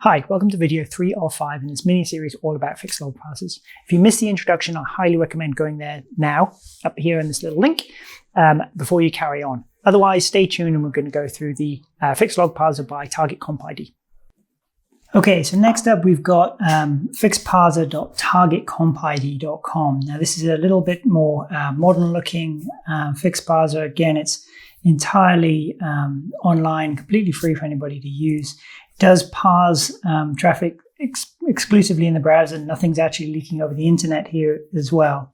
Hi, welcome to video 3 of 5 in this mini-series all about fixed log parsers. If you missed the introduction, I highly recommend going there now, up here in this little link, before you carry on. Otherwise, stay tuned and we're going to go through the fixed log parser by TargetCompID. Okay, so next up we've got fixparser.targetcompid.com. Now this is a little bit more modern looking fixed parser. Again, it's entirely online, completely free for anybody to use. It does parse traffic exclusively in the browser. Nothing's actually leaking over the internet here as well.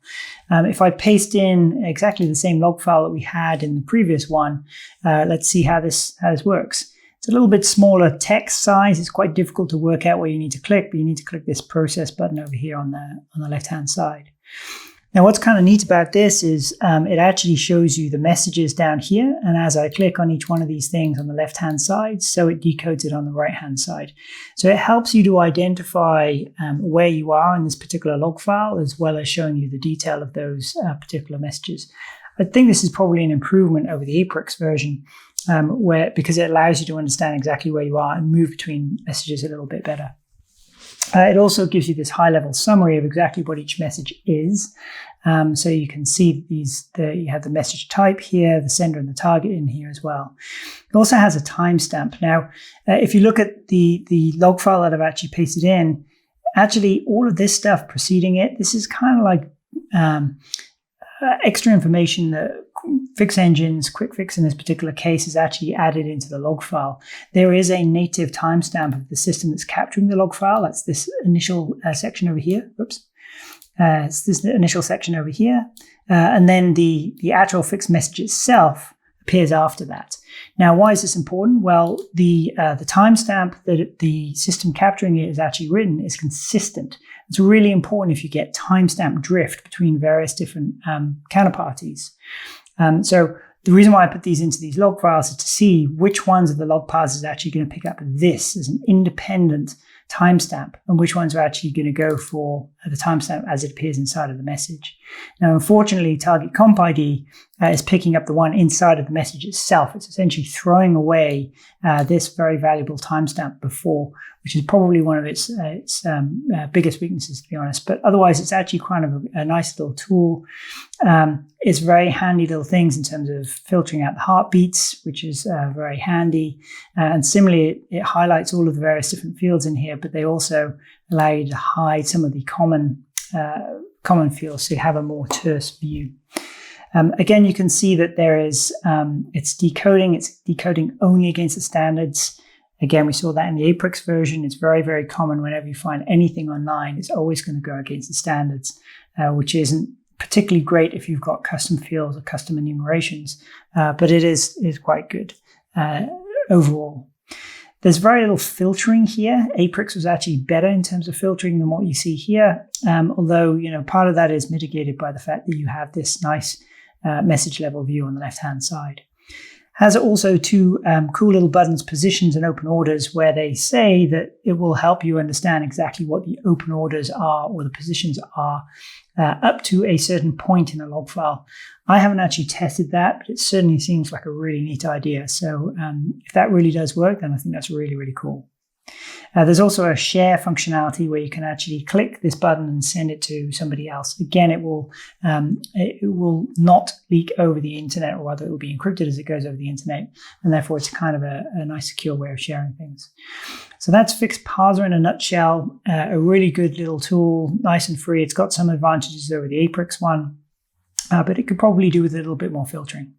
If I paste in exactly the same log file that we had in the previous one, let's see how this works. It's a little bit smaller text size. It's quite difficult to work out where you need to click, but you need to click this process button over here on the left-hand side. Now, what's kind of neat about this is it actually shows you the messages down here. And as I click on each one of these things on the left-hand side, so it decodes it on the right-hand side. So it helps you to identify where you are in this particular log file, as well as showing you the detail of those particular messages. I think this is probably an improvement over the Aprix version, because it allows you to understand exactly where you are and move between messages a little bit better. It also gives you this high-level summary of exactly what each message is. So you can see you have the message type here, the sender and the target in here as well. It also has a timestamp. Now, if you look at the log file that I've actually pasted in, actually all of this stuff preceding it, this is kind of like extra information that fix engines, quick fix in this particular case, is actually added into the log file. There is a native timestamp of the system that's capturing the log file. That's this initial section over here. Oops. It's this initial section over here. And then the actual fix message itself appears after that. Now, why is this important? Well, the timestamp that the system capturing it is actually written is consistent. It's really important if you get timestamp drift between various different counterparties. So the reason why I put these into these log files is to see which ones of the log parsers is actually going to pick up this as an independent timestamp and which ones are actually going to go for the timestamp as it appears inside of the message. Now, unfortunately, TargetCompID is picking up the one inside of the message itself. It's essentially throwing away this very valuable timestamp before, which is probably one of its biggest weaknesses, to be honest. But otherwise, it's actually kind of a nice little tool. It's very handy little things in terms of filtering out the heartbeats, which is very handy. And similarly, it highlights all of the various different fields in here, but they also allow you to hide some of the common fields so you have a more terse view. Again, you can see that there is, it's decoding only against the standards. Again, we saw that in the Aprix version. It's very, very common whenever you find anything online, it's always going to go against the standards, which isn't particularly great if you've got custom fields or custom enumerations, but it is quite good overall. There's very little filtering here. Aprix was actually better in terms of filtering than what you see here, although part of that is mitigated by the fact that you have this nice message level view on the left-hand side. Has also two cool little buttons, positions and open orders, where they say that it will help you understand exactly what the open orders are or the positions are up to a certain point in a log file. I haven't actually tested that, but it certainly seems like a really neat idea. So if that really does work, then I think that's really, really cool. There's also a share functionality where you can actually click this button and send it to somebody else. Again, it will not leak over the internet, or rather it will be encrypted as it goes over the internet, and therefore it's kind of a nice secure way of sharing things. So that's Fixed Parser in a nutshell. A really good little tool, nice and free. It's got some advantages over the Aprix one, but it could probably do with a little bit more filtering.